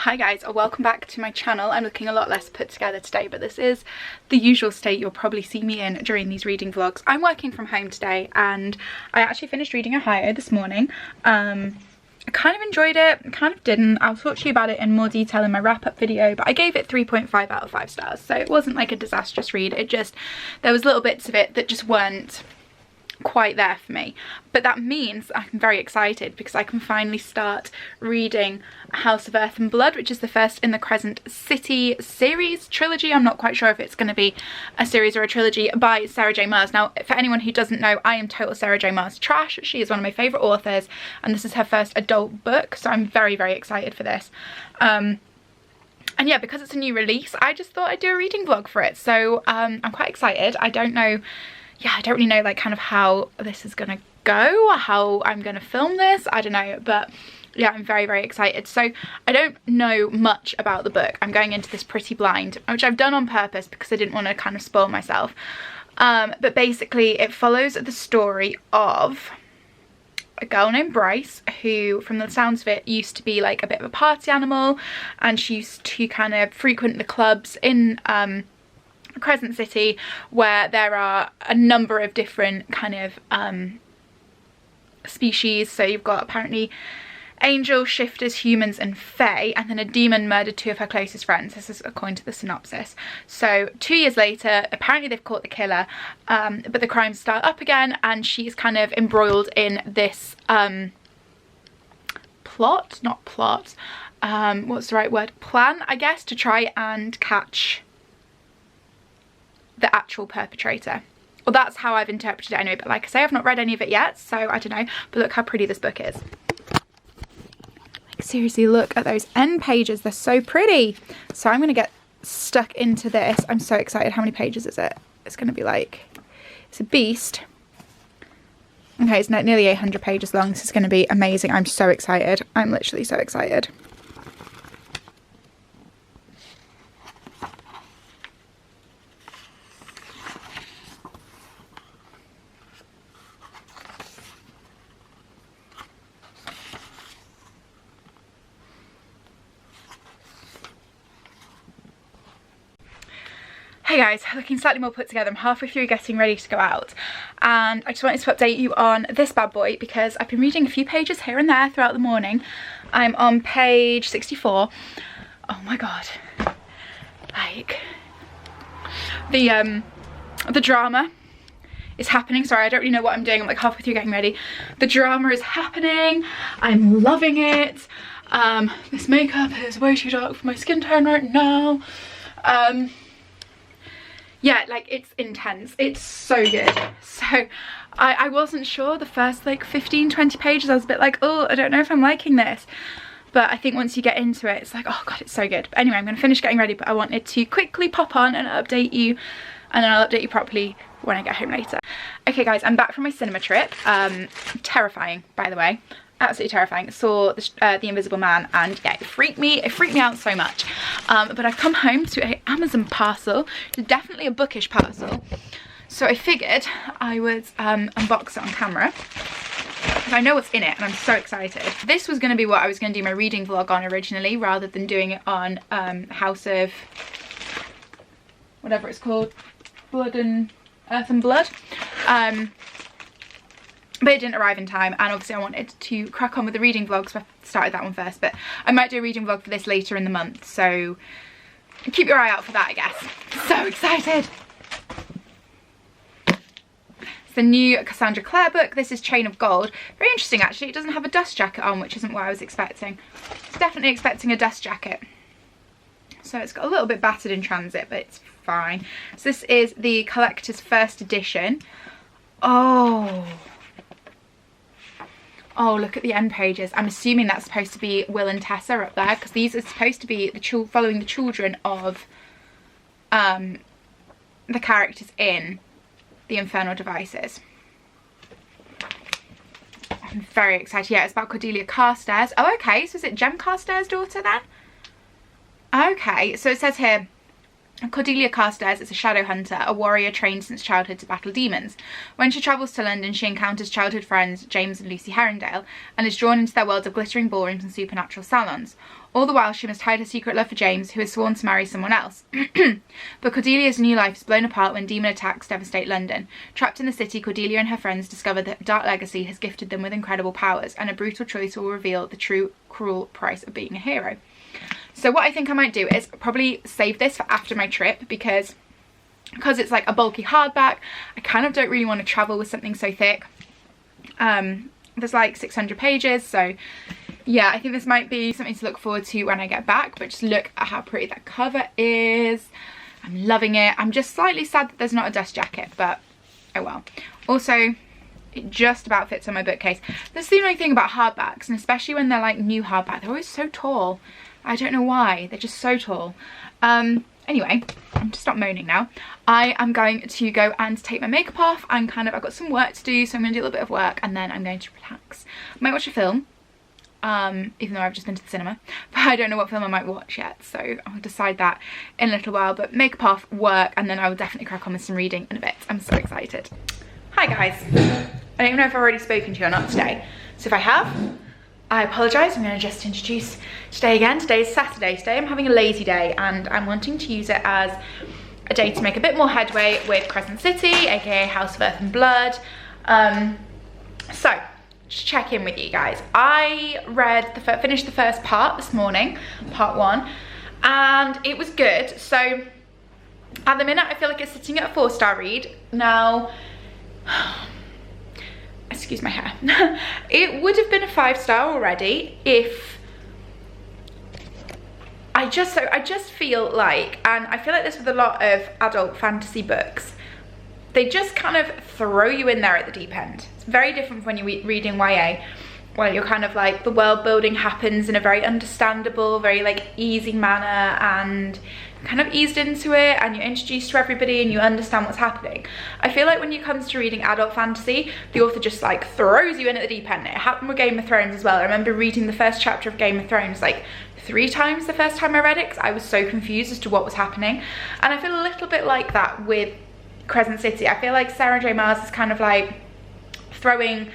Hi guys, welcome back to my channel. I'm looking a lot less put together today, but this is the usual state you'll probably see me in during these reading vlogs. I'm working from home today and I actually finished reading Ohio this morning. I kind of enjoyed it, kind of didn't. I'll talk to you about it in more detail in my wrap-up video, but I gave it 3.5 out of 5 stars, so it wasn't like a disastrous read. It just, there was little bits of it that just weren't quite there for me, but that means I'm very excited because I can finally start reading House of Earth and Blood, which is the first in the Crescent City series trilogy. I'm not quite sure if it's going to be a series or a trilogy, by Sarah J Maas. Now, for anyone who doesn't know, I am total Sarah J Maas trash. She is one of my favourite authors and this is her first adult book, so I'm very, very excited for this. And yeah, because it's a new release, I just thought I'd do a reading vlog for it, so I'm quite excited. I don't really know like kind of how this is gonna go or how I'm gonna film this, I don't know, but yeah, I'm very, very excited. So I don't know much about the book. I'm going into this pretty blind, which I've done on purpose because I didn't want to kind of spoil myself. But basically it follows the story of a girl named Bryce who, from the sounds of it, used to be like a bit of a party animal, and she used to kind of frequent the clubs in Crescent City where there are a number of different kind of species. So you've got apparently angels, shifters, humans and fae, and then a demon murdered 2 of her closest friends. This is according to the synopsis. So 2 years later, apparently they've caught the killer, but the crimes start up again and she's kind of embroiled in this what's the right word, plan, I guess, to try and catch the actual perpetrator. Well, that's how I've interpreted it anyway, but like I say, I've not read any of it yet, so I don't know. But look how pretty this book is. Like, seriously, look at those end pages, they're so pretty. So I'm gonna get stuck into this. I'm so excited. How many pages is it? It's gonna be like, it's a beast. Okay, it's nearly 800 pages long. This is gonna be amazing. I'm so excited. I'm literally so excited. Hey guys, looking slightly more put together. I'm halfway through getting ready to go out and I just wanted to update you on this bad boy because I've been reading a few pages here and there throughout the morning. I'm on page 64. Oh my god. Like, the drama is happening. Sorry, I don't really know what I'm doing. I'm like halfway through getting ready. The drama is happening. I'm loving it. This makeup is way too dark for my skin tone right now. Yeah, like, it's intense. It's so good. So I wasn't sure the first like 15-20 pages. I was a bit like, oh, I don't know if I'm liking this, but I think once you get into it, it's like, oh god, it's so good. But anyway, I'm gonna finish getting ready, but I wanted to quickly pop on and update you, and then I'll update you properly when I get home later. Okay guys, I'm back from my cinema trip. Terrifying, by the way. Absolutely terrifying. Saw the Invisible Man and yeah, it freaked me out so much. But I've come home to an Amazon parcel. It's definitely a bookish parcel, so I figured I would unbox it on camera because I know what's in it and I'm so excited. This was going to be what I was going to do my reading vlog on originally, rather than doing it on House of whatever it's called, Earth and Blood. But it didn't arrive in time, and obviously I wanted to crack on with the reading vlog, so I started that one first. But I might do a reading vlog for this later in the month, so keep your eye out for that, I guess. So excited! It's the new Cassandra Clare book. This is Chain of Gold. Very interesting, actually. It doesn't have a dust jacket on, which isn't what I was expecting. I was definitely expecting a dust jacket. So it's got a little bit battered in transit, but it's fine. So this is the collector's first edition. Oh, look at the end pages. I'm assuming that's supposed to be Will and Tessa up there, because these are supposed to be following the children of the characters in the Infernal Devices. I'm very excited. Yeah, it's about Cordelia Carstairs. Oh, okay. So is it Jem Carstairs' daughter then? Okay. So it says here, Cordelia Carstairs is a shadow hunter, a warrior trained since childhood to battle demons. When she travels to London, she encounters childhood friends James and Lucy Herringdale and is drawn into their world of glittering ballrooms and supernatural salons. All the while, she must hide her secret love for James, who is sworn to marry someone else. But Cordelia's new life is blown apart when demon attacks devastate London. Trapped in the city, Cordelia and her friends discover that Dark Legacy has gifted them with incredible powers, and a brutal choice will reveal the true cruel price of being a hero. So what I think I might do is probably save this for after my trip, because it's like a bulky hardback. I kind of don't really want to travel with something so thick. There's like 600 pages, so yeah, I think this might be something to look forward to when I get back. But just look at how pretty that cover is. I'm loving it. I'm just slightly sad that there's not a dust jacket, but oh well. Also, it just about fits on my bookcase. That's the only thing about hardbacks, and especially when they're like new hardback, they're always so tall. I don't know why, they're just so tall. Anyway, I'm just stop moaning now. I am going to go and take my makeup off, and I've got some work to do, so I'm gonna do a little bit of work and then I'm going to relax. I might watch a film, even though I've just been to the cinema, but I don't know what film I might watch yet, so I'll decide that in a little while. But makeup off, work, and then I will definitely crack on with some reading in a bit. I'm so excited. Hi guys, I don't even know if I've already spoken to you or not today, so if I have, I apologise. I'm going to just introduce today again. Today is Saturday. Today I'm having a lazy day, and I'm wanting to use it as a day to make a bit more headway with Crescent City, aka House of Earth and Blood. So just check in with you guys. I finished the first part this morning, part 1, and it was good. So at the minute I feel like it's sitting at a 4-star read. Now, excuse my hair. It would have been a 5-star already if I just feel like, and I feel like this with a lot of adult fantasy books, they just kind of throw you in there at the deep end. It's very different when you're reading YA, where you're kind of like, the world building happens in a very understandable, very like easy manner, and kind of eased into it, and you're introduced to everybody and you understand what's happening. I feel like when it comes to reading adult fantasy, the author just like throws you in at the deep end. It happened with Game of Thrones as well. I remember reading the first chapter of Game of Thrones like 3 times the first time I read it, because I was so confused as to what was happening. And I feel a little bit like that with Crescent City. I feel like Sarah J Maas is kind of like throwing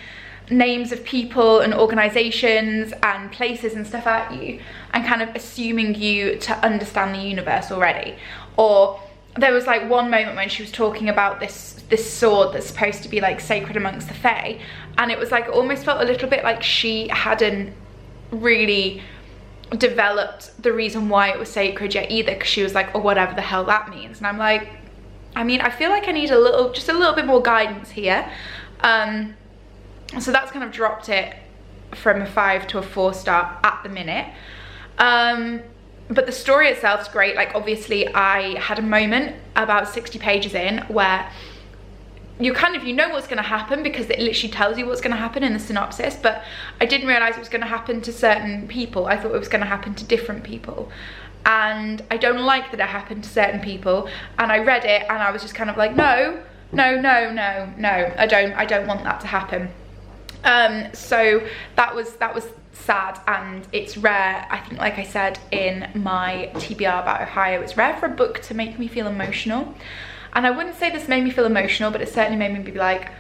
names of people and organizations and places and stuff at you, and kind of assuming you to understand the universe already. Or there was like one moment when she was talking about this sword that's supposed to be like sacred amongst the Fae, and it was like, it almost felt a little bit like she hadn't really developed the reason why it was sacred yet either, because she was like, oh, whatever the hell that means. And I'm like, I mean, I feel like I need just a little bit more guidance here. So that's kind of dropped it from a 5 to a 4-star at the minute. But the story itself is great. Like, obviously I had a moment about 60 pages in where you know what's going to happen, because it literally tells you what's going to happen in the synopsis, but I didn't realize it was going to happen to certain people. I thought it was going to happen to different people, and I don't like that it happened to certain people. And I read it and I was just kind of like, no, I don't want that to happen. So that was sad, and it's rare. I think, like I said in my TBR about Ohio, it's rare for a book to make me feel emotional. And I wouldn't say this made me feel emotional, but it certainly made me be like,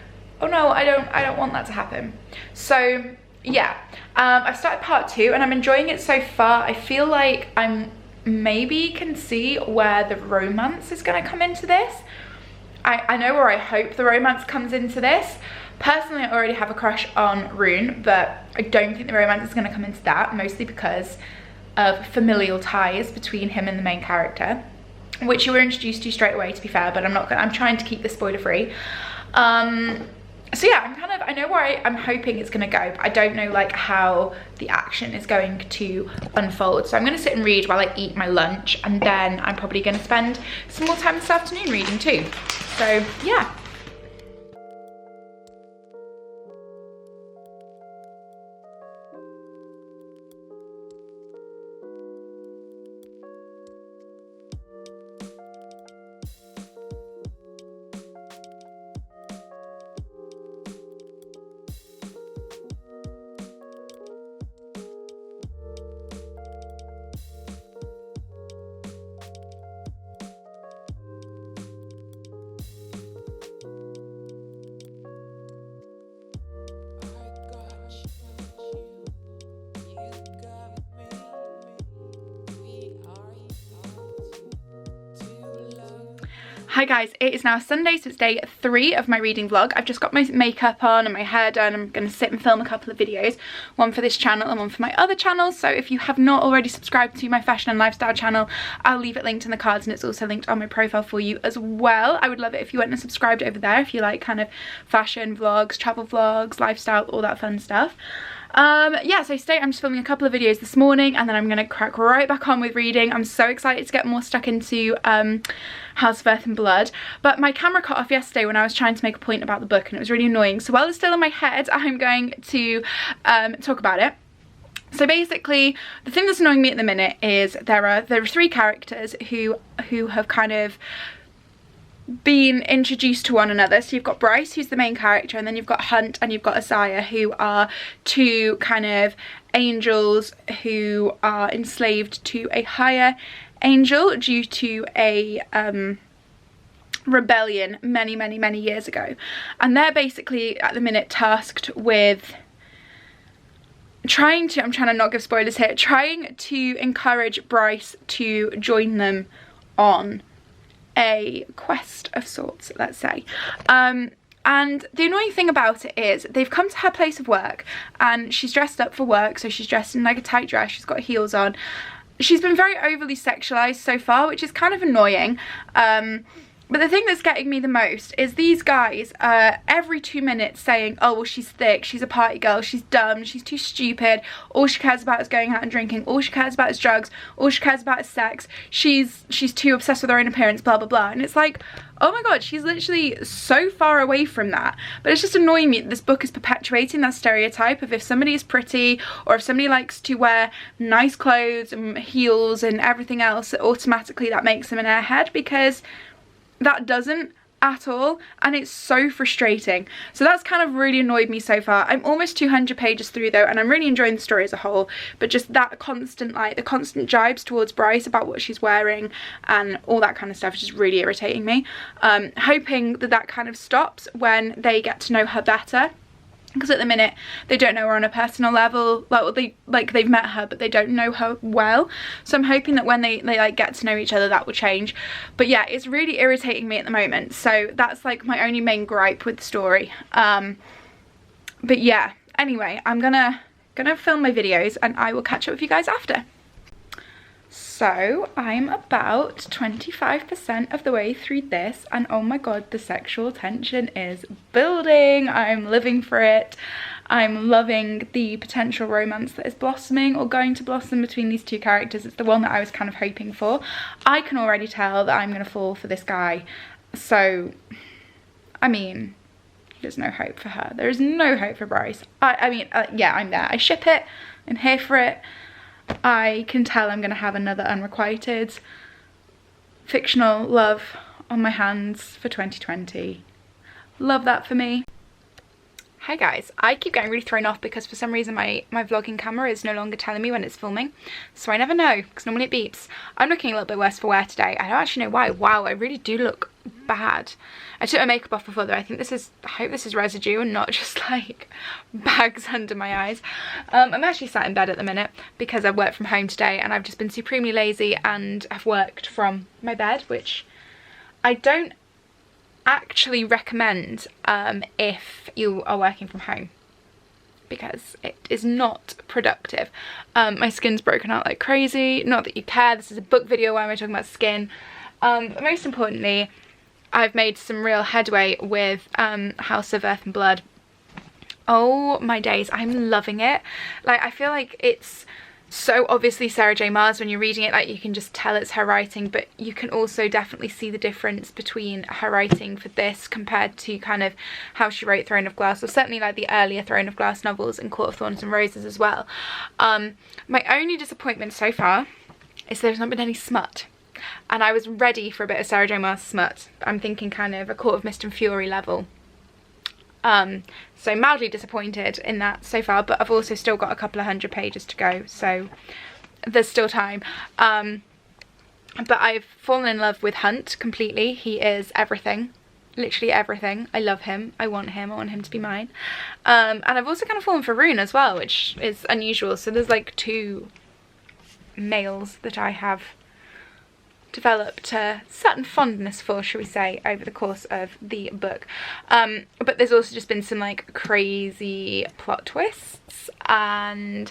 oh no, I don't want that to happen. So yeah, I've started part 2 and I'm enjoying it so far. I feel like I'm maybe can see where the romance is going to come into this. I know where I hope the romance comes into this. Personally, I already have a crush on Rune, but I don't think the romance is going to come into that, mostly because of familial ties between him and the main character, which you were introduced to straight away, to be fair, but I'm trying to keep this spoiler free. So yeah, I know where I'm hoping it's gonna go, but I don't know like how the action is going to unfold. So I'm gonna sit and read while I eat my lunch, and then I'm probably gonna spend some more time this afternoon reading too. So yeah. Hi guys, it is now Sunday, so it's day 3 of my reading vlog. I've just got my makeup on and my hair done. I'm going to sit and film a couple of videos, one for this channel and one for my other channel. So if you have not already subscribed to my fashion and lifestyle channel, I'll leave it linked in the cards, and it's also linked on my profile for you as well. I would love it if you went and subscribed over there if you like kind of fashion vlogs, travel vlogs, lifestyle, all that fun stuff. Yeah, so today I'm just filming a couple of videos this morning, and then I'm gonna crack right back on with reading. I'm so excited to get more stuck into House of Earth and Blood, but my camera cut off yesterday when I was trying to make a point about the book, and it was really annoying. So while it's still in my head, I'm going to talk about it. So basically, the thing that's annoying me at the minute is there are 3 characters who have kind of been introduced to one another. So you've got Bryce, who's the main character, and then you've got Hunt and you've got Isaiah, who are 2 kind of angels who are enslaved to a higher angel due to a rebellion many years ago. And they're basically at the minute tasked with I'm trying to not give spoilers here, trying to encourage Bryce to join them on a quest of sorts, let's say. And the annoying thing about it is they've come to her place of work and she's dressed up for work, so she's dressed in like a tight dress, she's got heels on. She's been very overly sexualized so far, which is kind of annoying. But the thing that's getting me the most is these guys every 2 minutes saying, oh well, she's thick, she's a party girl, she's dumb, she's too stupid, all she cares about is going out and drinking, all she cares about is drugs, all she cares about is sex, she's too obsessed with her own appearance, blah blah blah. And it's like, oh my god, she's literally so far away from that. But it's just annoying me that this book is perpetuating that stereotype of if somebody is pretty or if somebody likes to wear nice clothes and heels and everything else, automatically that makes them an airhead, because that doesn't at all, and it's so frustrating. So that's kind of really annoyed me so far. I'm almost 200 pages through though, and I'm really enjoying the story as a whole, but just that constant, like the constant jibes towards Bryce about what she's wearing and all that kind of stuff is just really irritating me. Hoping that that kind of stops when they get to know her better, because at the minute they don't know her on a personal level. They've met her but they don't know her well, so I'm hoping that when they like get to know each other that will change. But yeah, it's really irritating me at the moment, so that's like my only main gripe with the story. But yeah, anyway, I'm gonna film my videos and I will catch up with you guys after. So I'm about 25% of the way through this, and oh my god, the sexual tension is building. I'm living for it. I'm loving the potential romance that is blossoming or going to blossom between these 2 characters. It's the one that I was kind of hoping for. I can already tell that I'm going to fall for this guy. So, I mean, there's no hope for her. There is no hope for Bryce. I mean, yeah, I'm there. I ship it. I'm here for it. I can tell I'm going to have another unrequited fictional love on my hands for 2020. Love that for me. Hi guys, I keep getting really thrown off because for some reason my vlogging camera is no longer telling me when it's filming, so I never know because normally it beeps. I'm looking a little bit worse for wear today. I don't actually know why. Wow, I really do look bad. I took my makeup off before though. I hope this is residue and not just like bags under my eyes. I'm actually sat in bed at the minute because I've worked from home today and I've just been supremely lazy and have worked from my bed, which I don't actually recommend if you are working from home, because it is not productive. My skin's broken out like crazy. Not that you care, this is a book video, why am I talking about skin? But most importantly, I've made some real headway with House of Earth and Blood. Oh my days, I'm loving it. Like, I feel like it's so obviously Sarah J Maas when you're reading it, like you can just tell it's her writing, but you can also definitely see the difference between her writing for this compared to kind of how she wrote Throne of Glass, or certainly like the earlier Throne of Glass novels and Court of Thorns and Roses as well. My only disappointment so far is there's not been any smut, and I was ready for a bit of Sarah J Maas smut. I'm thinking kind of a Court of Mist and Fury level. So mildly disappointed in that so far, but I've also still got a couple of 100 pages to go, so there's still time. But I've fallen in love with Hunt completely. He is everything, literally everything. I love him, I want him to be mine. And I've also kind of fallen for Rune as well, which is unusual. So there's like 2 males that I have developed a certain fondness for, shall we say, over the course of the book. But there's also just been some like crazy plot twists, and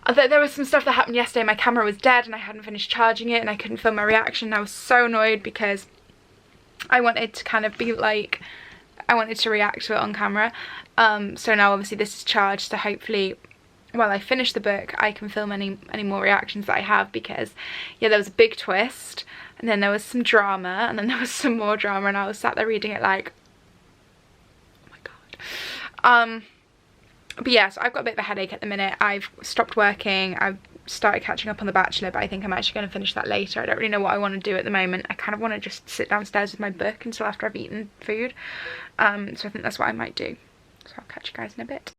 there was some stuff that happened yesterday. My camera was dead and I hadn't finished charging it and I couldn't film my reaction. I was so annoyed because I wanted to kind of be like, I wanted to react to it on camera. So now obviously this is charged, so hopefully while I finish the book I can film any more reactions that I have, because yeah, there was a big twist and then there was some drama and then there was some more drama, and I was sat there reading it like, oh my god. But yeah, so I've got a bit of a headache at the minute. I've stopped working, I've started catching up on The Bachelor, but I think I'm actually going to finish that later. I don't really know what I want to do at the moment. I kind of want to just sit downstairs with my book until after I've eaten food. So I think that's what I might do. So I'll catch you guys in a bit.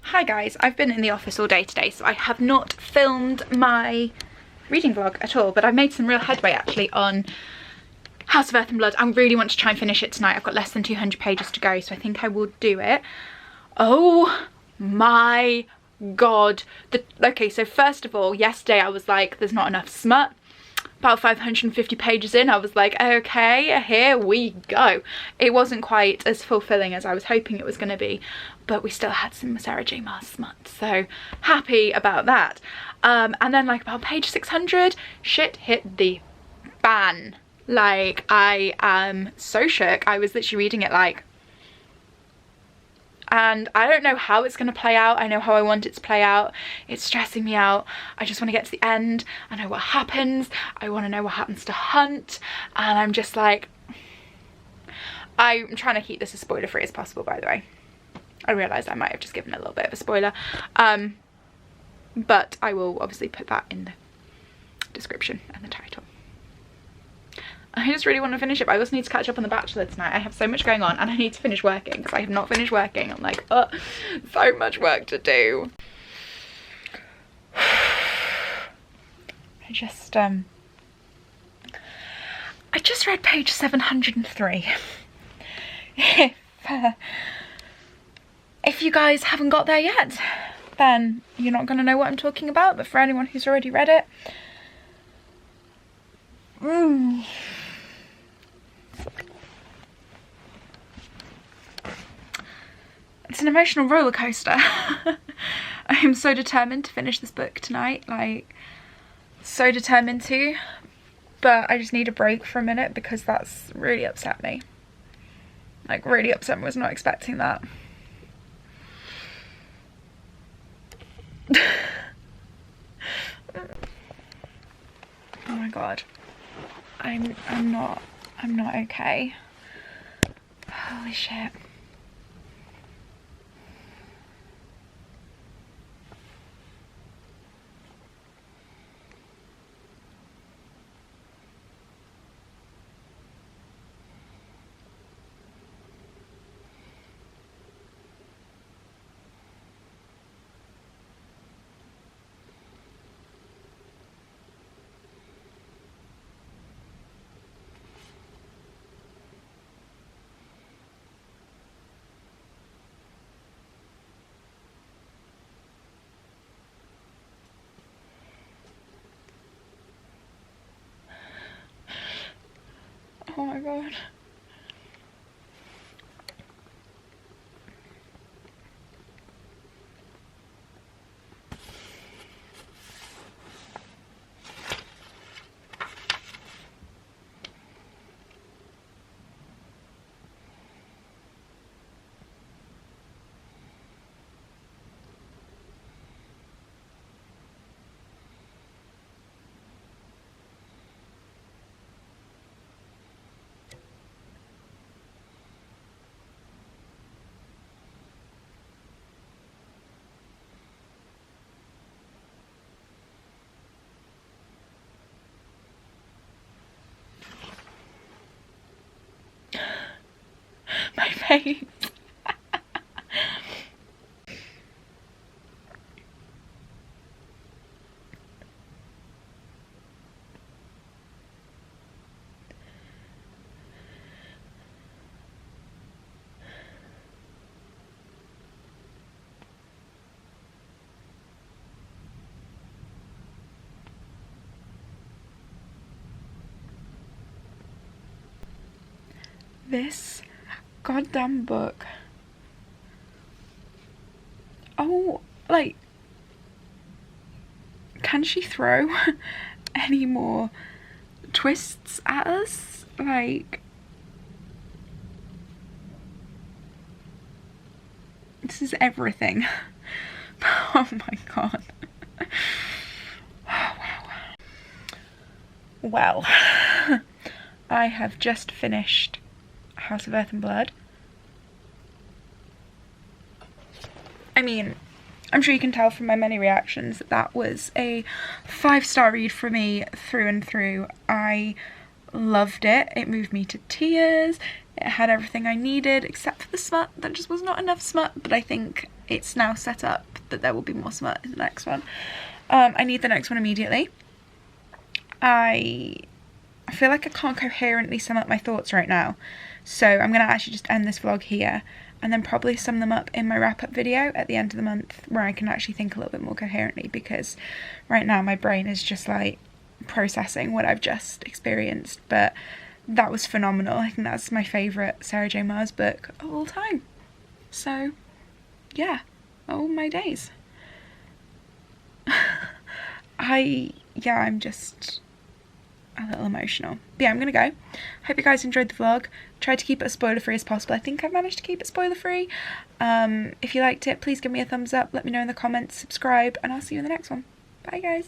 Hi guys, I've been in the office all day today, so I have not filmed my reading vlog at all, but I've made some real headway actually on House of Earth and Blood. I really want to try and finish it tonight. I've got less than 200 pages to go, so I think I will do it. Oh my god. Okay, so first of all, yesterday I was like, there's not enough smut. About 550 pages in, I was like, okay, here we go. It wasn't quite as fulfilling as I was hoping it was going to be, but we still had some Sarah J Maas smut, so happy about that. And then like about page 600, shit hit the fan. Like, I am so shook. I was literally reading it like, and I don't know how it's going to play out. I know how I want it to play out. It's stressing me out. I just want to get to the end. I know what happens. I want to know what happens to Hunt. And I'm just like, I'm trying to keep this as spoiler free as possible, by the way. I realised I might have just given a little bit of a spoiler. But I will obviously put that in the description and the title. I just really want to finish it, but I also need to catch up on The Bachelor tonight. I have so much going on and I need to finish working because I have not finished working. I'm like, oh, so much work to do. I just read page 703. If you guys haven't got there yet, then you're not going to know what I'm talking about, but for anyone who's already read it, it's an emotional roller coaster. I am so determined to finish this book tonight, like so determined to, but I just need a break for a minute because that's really upset me. Like really upset me. I was not expecting that. Oh my god. I'm not okay. Holy shit. Oh my god. My face. This goddamn book. Oh, like, can she throw any more twists at us? Like, this is everything. Oh my god. Oh, wow. Well, I have just finished House of Earth and Blood. I mean, I'm sure you can tell from my many reactions that that was a 5-star read for me through and through. I loved it. It moved me to tears. It had everything I needed except for the smut. There just was not enough smut, but I think it's now set up that there will be more smut in the next one. I need the next one immediately. I feel like I can't coherently sum up my thoughts right now, so I'm going to actually just end this vlog here and then probably sum them up in my wrap-up video at the end of the month, where I can actually think a little bit more coherently, because right now my brain is just like processing what I've just experienced. But that was phenomenal. I think that's my favourite Sarah J Maas book of all time. So yeah, oh my days. I'm just a little emotional. But yeah, I'm gonna go. Hope you guys enjoyed the vlog. Tried to keep it as spoiler free as possible. I think I've managed to keep it spoiler free. If you liked it, please give me a thumbs up, let me know in the comments, subscribe, and I'll see you in the next one. Bye guys.